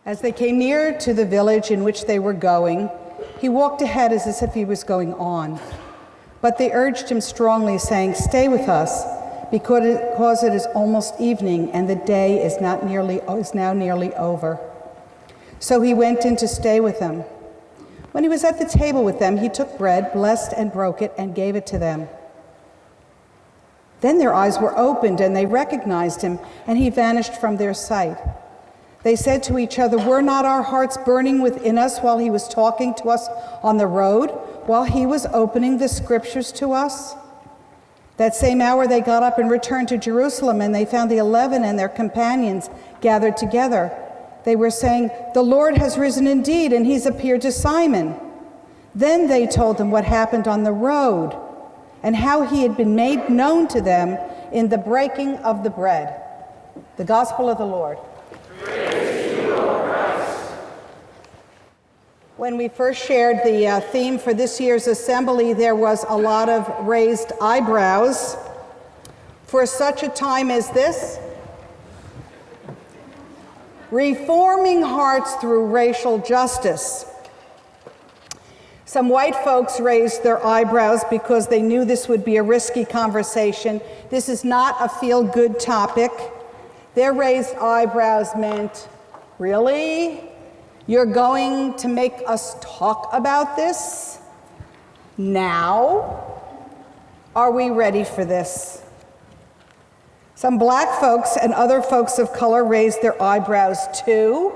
As they came near to the village in which they were going, he walked ahead as if he was going on. But they urged him strongly, saying, "Stay with us, because it is almost evening, and the day is now nearly over." So he went in to stay with them. When he was at the table with them, he took bread, blessed and broke it, and gave it to them. Then their eyes were opened, and they recognized him, and he vanished from their sight. They said to each other, "Were not our hearts burning within us while he was talking to us on the road, while he was opening the scriptures to us?" That same hour they got up and returned to Jerusalem, and they found the 11 and their companions gathered together. They were saying, "The Lord has risen indeed, and he's appeared to Simon." Then they told them what happened on the road, and how he had been made known to them in the breaking of the bread. The Gospel of the Lord. Praise to you, O Christ. When we first shared the theme for this year's assembly, there was a lot of raised eyebrows. For such a time as this, reforming hearts through racial justice. Some white folks raised their eyebrows because they knew this would be a risky conversation. This is not a feel-good topic. Their raised eyebrows meant, "Really? You're going to make us talk about this? Now? Are we ready for this?" Some black folks and other folks of color raised their eyebrows too,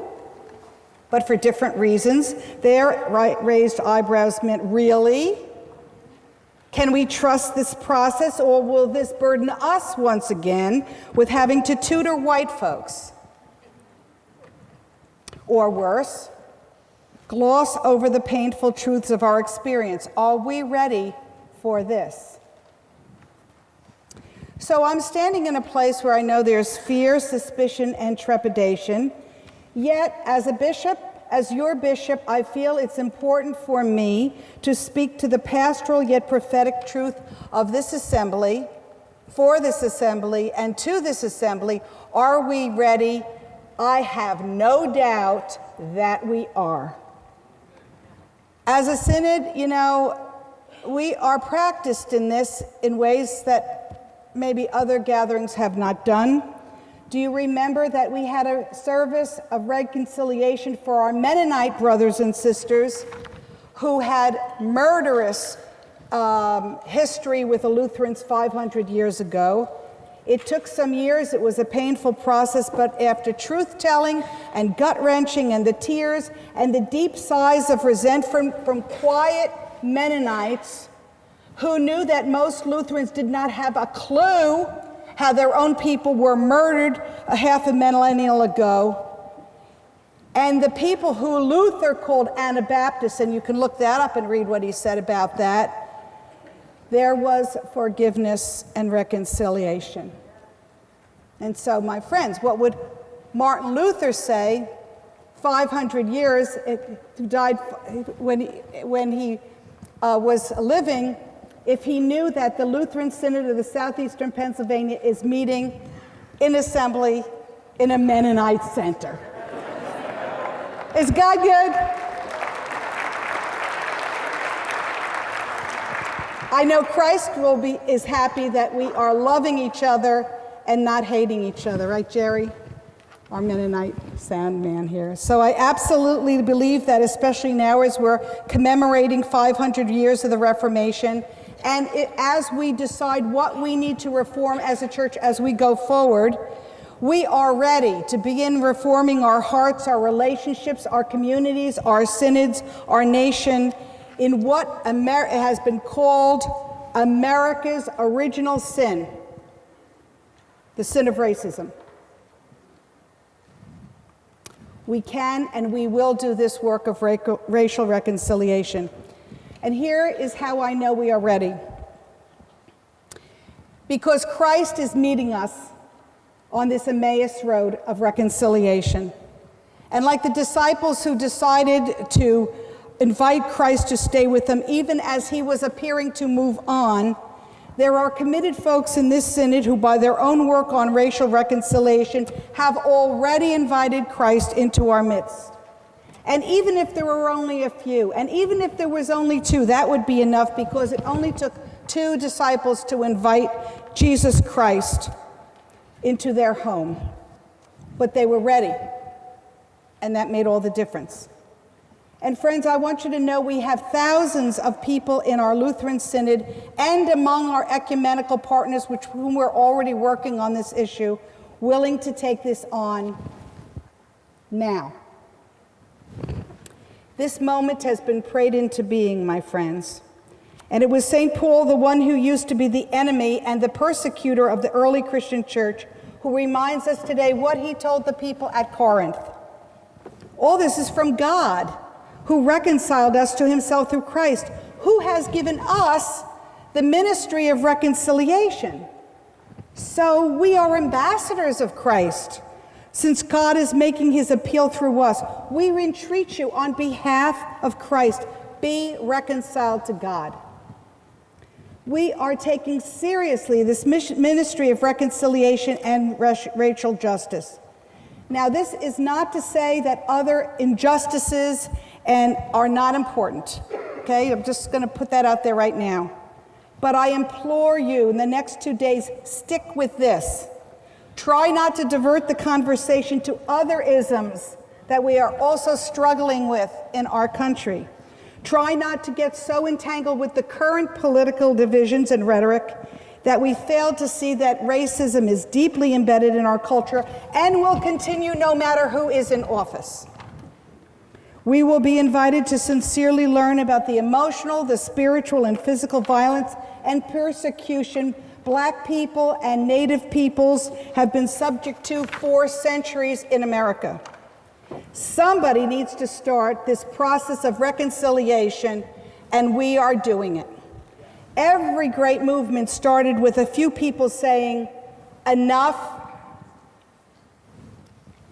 but for different reasons. Their raised eyebrows meant, "Really? Can we trust this process, or will this burden us once again with having to tutor white folks?" Or worse, gloss over the painful truths of our experience. Are we ready for this? So I'm standing in a place where I know there's fear, suspicion, and trepidation. Yet, as a bishop, as your bishop, I feel it's important for me to speak to the pastoral yet prophetic truth of this assembly, for this assembly, and to this assembly. Are we ready? I have no doubt that we are. As a synod, we are practiced in this in ways that maybe other gatherings have not done. Do you remember that we had a service of reconciliation for our Mennonite brothers and sisters who had murderous history with the Lutherans 500 years ago? It took some years. It was a painful process, but after truth-telling and gut-wrenching and the tears and the deep sighs of resentment from quiet Mennonites who knew that most Lutherans did not have a clue how their own people were murdered a half a millennium ago. And the people who Luther called Anabaptists, and you can look that up and read what he said about that, there was forgiveness and reconciliation. And so, my friends, what would Martin Luther say 500 years, who died when he was living, if he knew that the Lutheran Synod of the Southeastern Pennsylvania is meeting in assembly in a Mennonite center? Is God good? I know Christ is happy that we are loving each other and not hating each other, right, Jerry? Our Mennonite sound man here. So I absolutely believe that, especially now as we're commemorating 500 years of the Reformation, and as we decide what we need to reform as a church as we go forward, we are ready to begin reforming our hearts, our relationships, our communities, our synods, our nation, in what has been called America's original sin, the sin of racism. We can and we will do this work of racial reconciliation. And here is how I know we are ready. Because Christ is meeting us on this Emmaus road of reconciliation. And like the disciples who decided to invite Christ to stay with them, even as he was appearing to move on, There are committed folks in this synod who, by their own work on racial reconciliation, have already invited Christ into our midst. And even if there were only a few, and even if there was only 2, that would be enough, because it only took 2 disciples to invite Jesus Christ into their home. But they were ready, and that made all the difference. And friends, I want you to know we have thousands of people in our Lutheran Synod and among our ecumenical partners with whom we're already working on this issue, willing to take this on now. This moment has been prayed into being, my friends. And it was St. Paul, the one who used to be the enemy and the persecutor of the early Christian church, who reminds us today what he told the people at Corinth. All this is from God, who reconciled us to himself through Christ, who has given us the ministry of reconciliation. So we are ambassadors of Christ. Since God is making his appeal through us, we entreat you on behalf of Christ, be reconciled to God. We are taking seriously this ministry of reconciliation and racial justice. Now, this is not to say that other injustices are not important, okay? I'm just going to put that out there right now. But I implore you, in the next 2 days, stick with this. Try not to divert the conversation to other isms that we are also struggling with in our country. Try not to get so entangled with the current political divisions and rhetoric that we fail to see that racism is deeply embedded in our culture and will continue no matter who is in office. We will be invited to sincerely learn about the emotional, the spiritual, and physical violence and persecution Black people and Native peoples have been subject to for centuries in America. Somebody needs to start this process of reconciliation, and we are doing it. Every great movement started with a few people saying, enough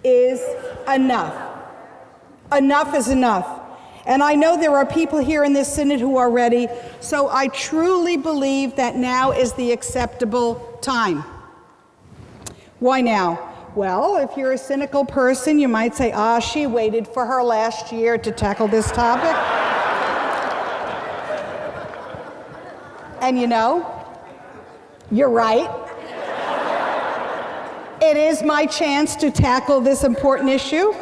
is enough. Enough is enough. And I know there are people here in this synod who are ready, so I truly believe that now is the acceptable time. Why now? Well, if you're a cynical person, you might say, she waited for her last year to tackle this topic. And you know, you're right. It is my chance to tackle this important issue.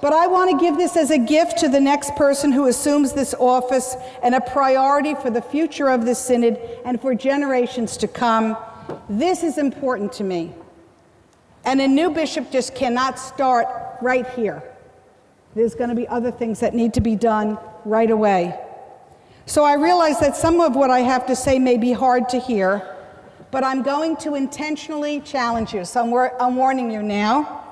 But I want to give this as a gift to the next person who assumes this office and a priority for the future of this synod and for generations to come. This is important to me. And a new bishop just cannot start right here. There's going to be other things that need to be done right away. So I realize that some of what I have to say may be hard to hear, but I'm going to intentionally challenge you. So I'm warning you now.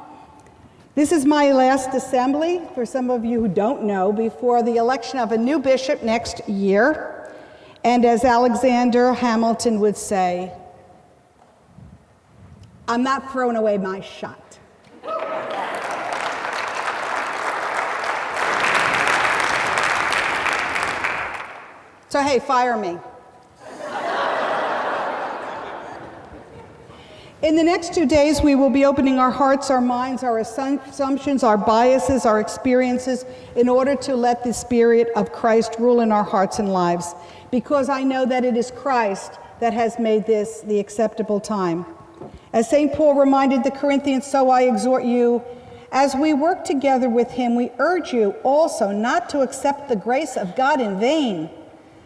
This is my last assembly, for some of you who don't know, before the election of a new bishop next year. And as Alexander Hamilton would say, I'm not throwing away my shot. So hey, fire me. In the next 2 days, we will be opening our hearts, our minds, our assumptions, our biases, our experiences, in order to let the Spirit of Christ rule in our hearts and lives, because I know that it is Christ that has made this the acceptable time. As St. Paul reminded the Corinthians, so I exhort you, as we work together with him, we urge you also not to accept the grace of God in vain.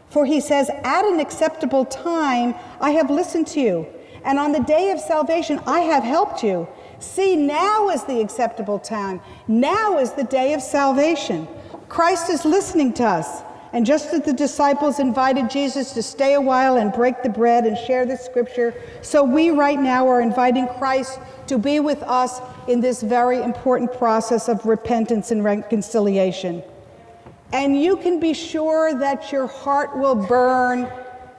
For he says, at an acceptable time, I have listened to you. And on the day of salvation, I have helped you. See, now is the acceptable time. Now is the day of salvation. Christ is listening to us. And just as the disciples invited Jesus to stay a while and break the bread and share the scripture, so we right now are inviting Christ to be with us in this very important process of repentance and reconciliation. And you can be sure that your heart will burn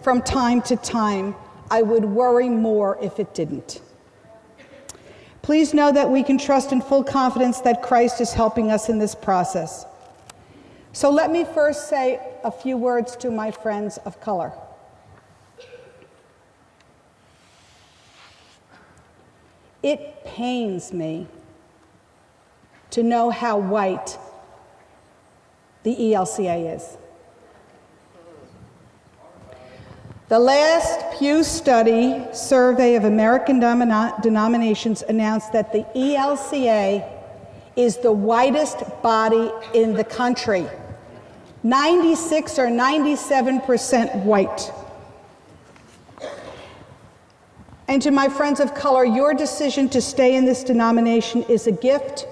from time to time. I would worry more if it didn't. Please know that we can trust in full confidence that Christ is helping us in this process. So let me first say a few words to my friends of color. It pains me to know how white the ELCA is. The last Pew study survey of American denominations announced that the ELCA is the whitest body in the country. 96 or 97% white. And to my friends of color, your decision to stay in this denomination is a gift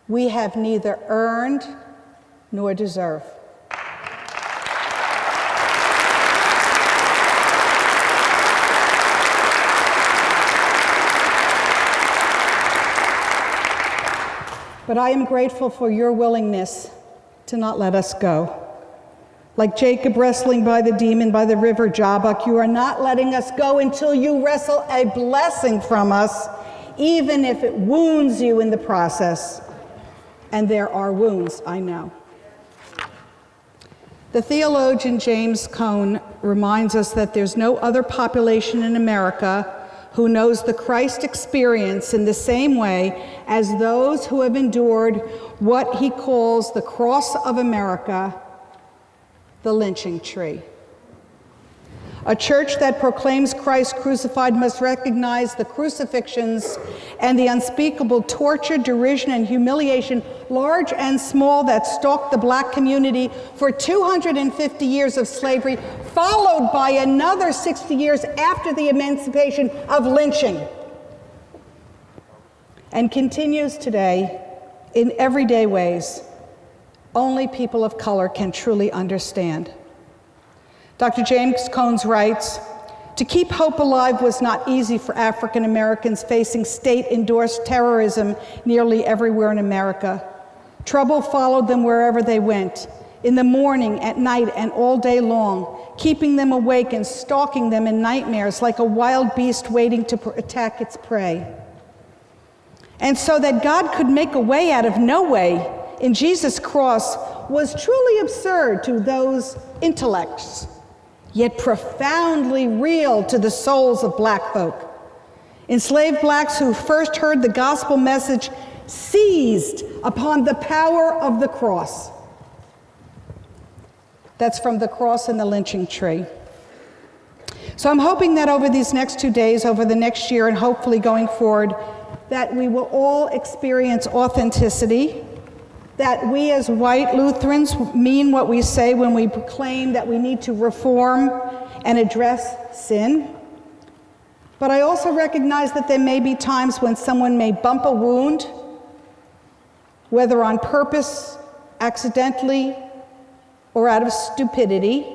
we have neither earned nor deserve. But I am grateful for your willingness to not let us go. Like Jacob wrestling by the demon by the river Jabbok, you are not letting us go until you wrestle a blessing from us, even if it wounds you in the process. And there are wounds, I know. The theologian James Cone reminds us that there's no other population in America who knows the Christ experience in the same way as those who have endured what he calls the cross of America, the lynching tree. A church that proclaims Christ crucified must recognize the crucifixions and the unspeakable torture, derision, and humiliation, large and small, that stalked the black community for 250 years of slavery, followed by another 60 years after the emancipation of lynching, and continues today in everyday ways only people of color can truly understand. Dr. James Cone writes, "To keep hope alive was not easy for African Americans facing state-endorsed terrorism nearly everywhere in America. Trouble followed them wherever they went, in the morning, at night, and all day long, keeping them awake and stalking them in nightmares like a wild beast waiting to attack its prey. And so that God could make a way out of no way in Jesus' cross was truly absurd to those intellects, yet profoundly real to the souls of black folk. Enslaved blacks who first heard the gospel message seized upon the power of the cross." That's from the cross and the lynching tree. So I'm hoping that over these next 2 days, over the next year, and hopefully going forward, that we will all experience authenticity, that we as white Lutherans mean what we say when we proclaim that we need to reform and address sin. But I also recognize that there may be times when someone may bump a wound, whether on purpose, accidentally, or out of stupidity.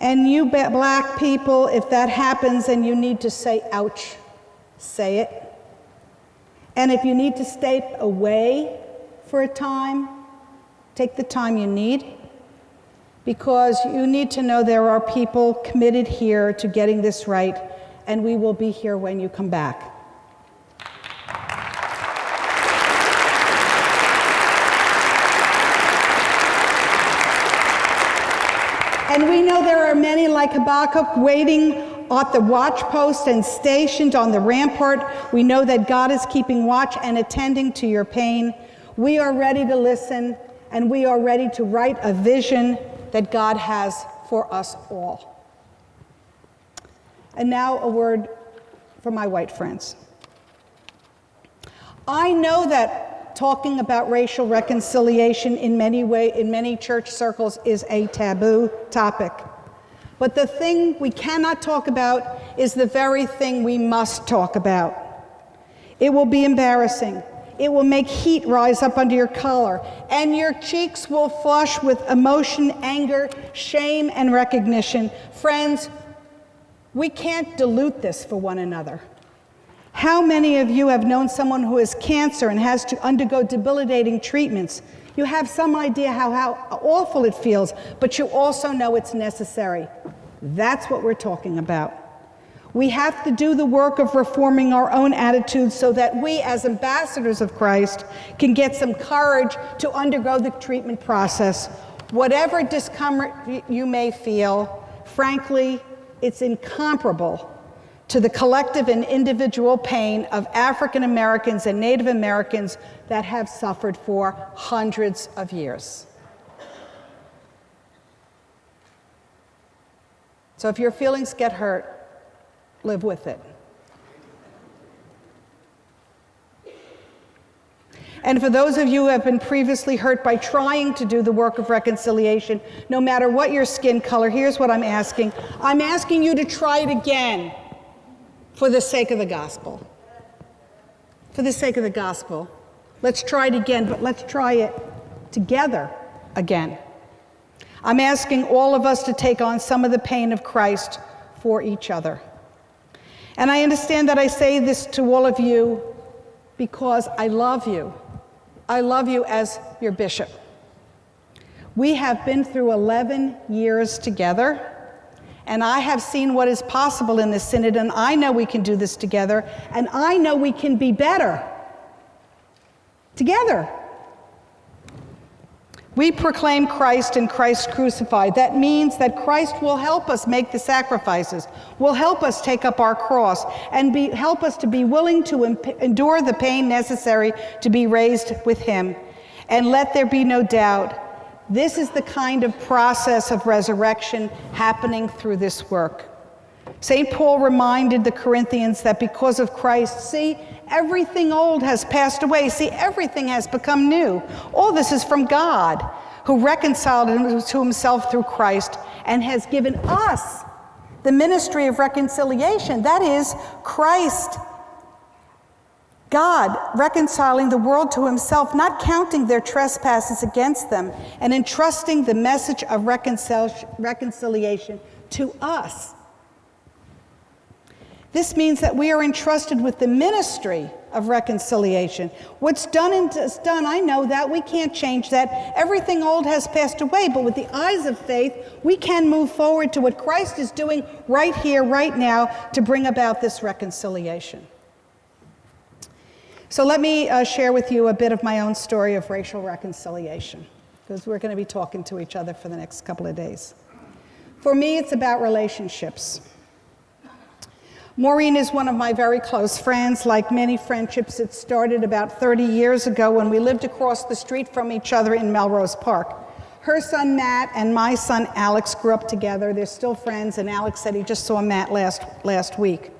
And you black people, if that happens and you need to say ouch, say it. And if you need to stay away for a time, take the time you need, because you need to know there are people committed here to getting this right, and we will be here when you come back. And we know there are many like Habakkuk waiting at the watch post and stationed on the rampart. We know that God is keeping watch and attending to your pain. We are ready to listen, and we are ready to write a vision that God has for us all. And now a word for my white friends. I know that talking about racial reconciliation in many church circles is a taboo topic. But the thing we cannot talk about is the very thing we must talk about. It will be embarrassing. It will make heat rise up under your collar, and your cheeks will flush with emotion, anger, shame, and recognition. Friends, we can't dilute this for one another. How many of you have known someone who has cancer and has to undergo debilitating treatments? You have some idea how awful it feels, but you also know it's necessary. That's what we're talking about. We have to do the work of reforming our own attitudes so that we, as ambassadors of Christ, can get some courage to undergo the treatment process. Whatever discomfort you may feel, frankly, it's incomparable to the collective and individual pain of African Americans and Native Americans that have suffered for hundreds of years. So if your feelings get hurt, live with it. And for those of you who have been previously hurt by trying to do the work of reconciliation, no matter what your skin color, here's what I'm asking. I'm asking you to try it again for the sake of the gospel. For the sake of the gospel. Let's try it again, but let's try it together again. I'm asking all of us to take on some of the pain of Christ for each other. And I understand that I say this to all of you because I love you. I love you as your bishop. We have been through 11 years together, and I have seen what is possible in this synod, and I know we can do this together, and I know we can be better together. We proclaim Christ and Christ crucified. That means that Christ will help us make the sacrifices, will help us take up our cross, and help us to be willing to endure the pain necessary to be raised with him. And let there be no doubt, this is the kind of process of resurrection happening through this work. St. Paul reminded the Corinthians that because of Christ, see, everything old has passed away. See, everything has become new. All this is from God, who reconciled us to himself through Christ and has given us the ministry of reconciliation. That is, Christ, God, reconciling the world to himself, not counting their trespasses against them, and entrusting the message of reconciliation to us. This means that we are entrusted with the ministry of reconciliation. What's done is done. I know that. We can't change that. Everything old has passed away, but with the eyes of faith, we can move forward to what Christ is doing right here, right now, to bring about this reconciliation. So let me share with you a bit of my own story of racial reconciliation, because we're going to be talking to each other for the next couple of days. For me, it's about relationships. Maureen is one of my very close friends. Like many friendships, it started about 30 years ago when we lived across the street from each other in Melrose Park. Her son Matt and my son Alex grew up together. They're still friends, and Alex said he just saw Matt last week.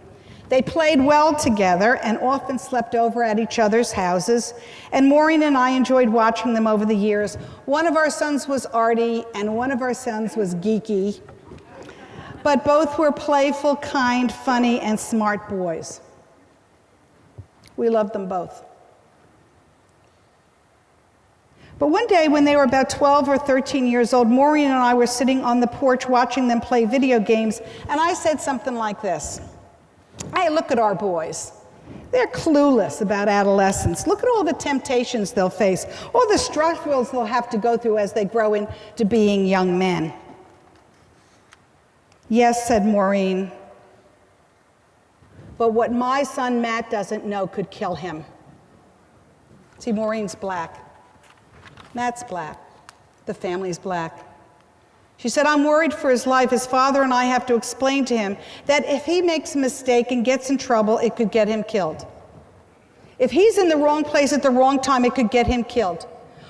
They played well together and often slept over at each other's houses, and Maureen and I enjoyed watching them over the years. One of our sons was arty, and one of our sons was geeky. But both were playful, kind, funny, and smart boys. We loved them both. But one day when they were about 12 or 13 years old, Maureen and I were sitting on the porch watching them play video games, and I said something like this. Hey, look at our boys. They're clueless about adolescence. Look at all the temptations they'll face, all the struggles they'll have to go through as they grow into being young men. Yes, said Maureen, but what my son Matt doesn't know could kill him. See, Maureen's black. Matt's black. The family's black. She said, I'm worried for his life. His father and I have to explain to him that if he makes a mistake and gets in trouble, it could get him killed. If he's in the wrong place at the wrong time, it could get him killed.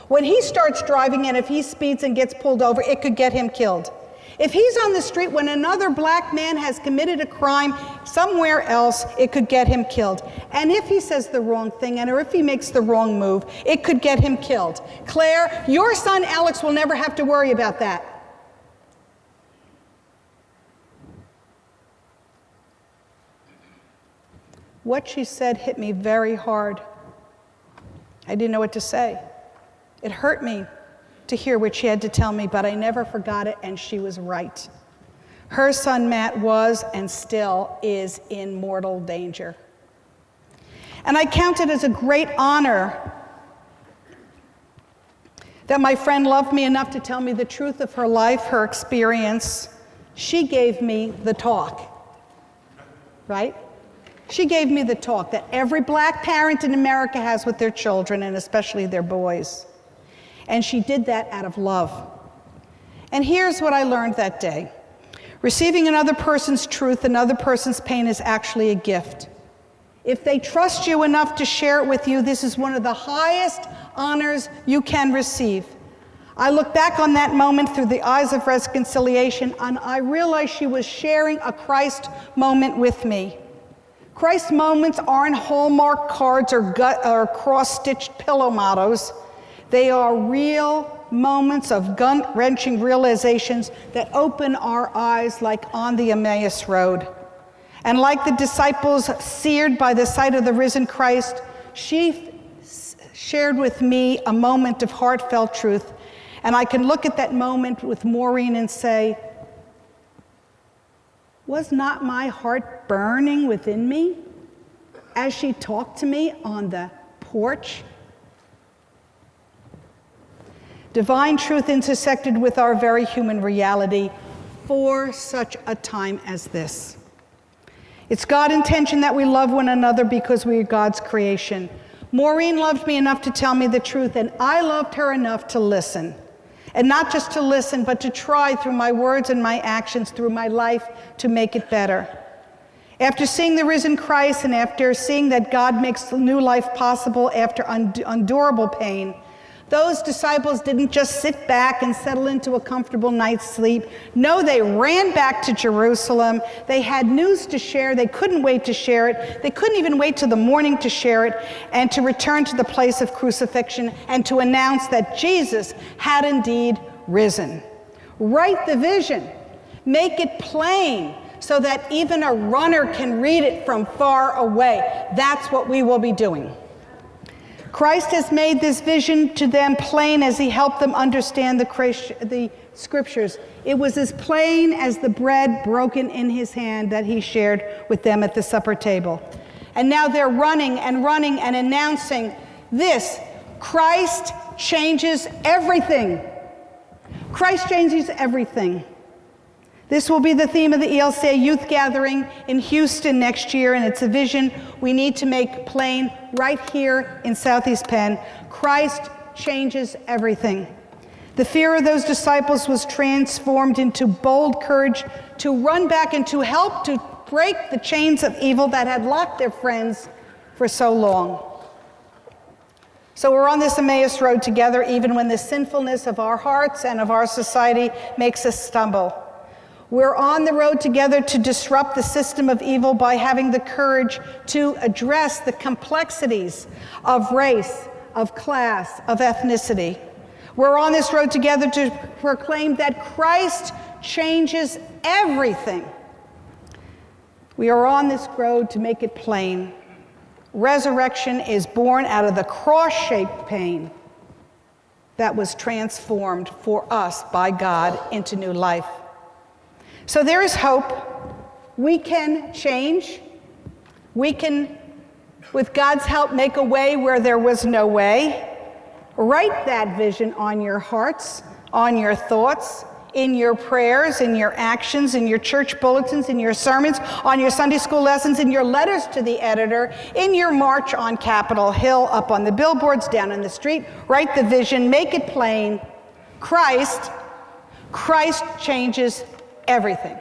When he starts driving and if he speeds and gets pulled over, it could get him killed. If he's on the street when another black man has committed a crime somewhere else, it could get him killed. And if he says the wrong thing, or if he makes the wrong move, it could get him killed. Claire, your son Alex will never have to worry about that. What she said hit me very hard. I didn't know what to say. It hurt me to hear what she had to tell me, but I never forgot it, and she was right. Her son Matt was and still is in mortal danger. And I count it as a great honor that my friend loved me enough to tell me the truth of her life, her experience. She gave me the talk, right? She gave me the talk that every black parent in America has with their children, and especially their boys. And she did that out of love. And here's what I learned that day. Receiving another person's truth, another person's pain is actually a gift. If they trust you enough to share it with you, this is one of the highest honors you can receive. I look back on that moment through the eyes of reconciliation, and I realize she was sharing a Christ moment with me. Christ moments aren't Hallmark cards or cross-stitched pillow mottos. They are real moments of gut-wrenching realizations that open our eyes like on the Emmaus Road. And like the disciples seared by the sight of the risen Christ, she shared with me a moment of heartfelt truth. And I can look at that moment with Maureen and say, was not my heart burning within me as she talked to me on the porch? Divine truth intersected with our very human reality for such a time as this. It's God's intention that we love one another because we are God's creation. Maureen loved me enough to tell me the truth, and I loved her enough to listen. And not just to listen, but to try through my words and my actions, through my life, to make it better. After seeing the risen Christ and after seeing that God makes new life possible after endurable pain, those disciples didn't just sit back and settle into a comfortable night's sleep. No, they ran back to Jerusalem. They had news to share. They couldn't wait to share it. They couldn't even wait till the morning to share it and to return to the place of crucifixion and to announce that Jesus had indeed risen. Write the vision. Make it plain so that even a runner can read it from far away. That's what we will be doing. Christ has made this vision to them plain as he helped them understand the scriptures. It was as plain as the bread broken in his hand that he shared with them at the supper table. And now they're running and announcing this: Christ changes everything. Christ changes everything. This will be the theme of the ELCA Youth Gathering in Houston next year, and it's a vision we need to make plain right here in Southeast Penn. Christ changes everything. The fear of those disciples was transformed into bold courage to run back and to help to break the chains of evil that had locked their friends for so long. So we're on this Emmaus Road together, even when the sinfulness of our hearts and of our society makes us stumble. We're on the road together to disrupt the system of evil by having the courage to address the complexities of race, of class, of ethnicity. We're on this road together to proclaim that Christ changes everything. We are on this road to make it plain. Resurrection is born out of the cross-shaped pain that was transformed for us by God into new life. So there is hope. We can change. We can, with God's help, make a way where there was no way. Write that vision on your hearts, on your thoughts, in your prayers, in your actions, in your church bulletins, in your sermons, on your Sunday school lessons, in your letters to the editor, in your march on Capitol Hill, up on the billboards, down in the street. Write the vision, make it plain. Christ changes everything.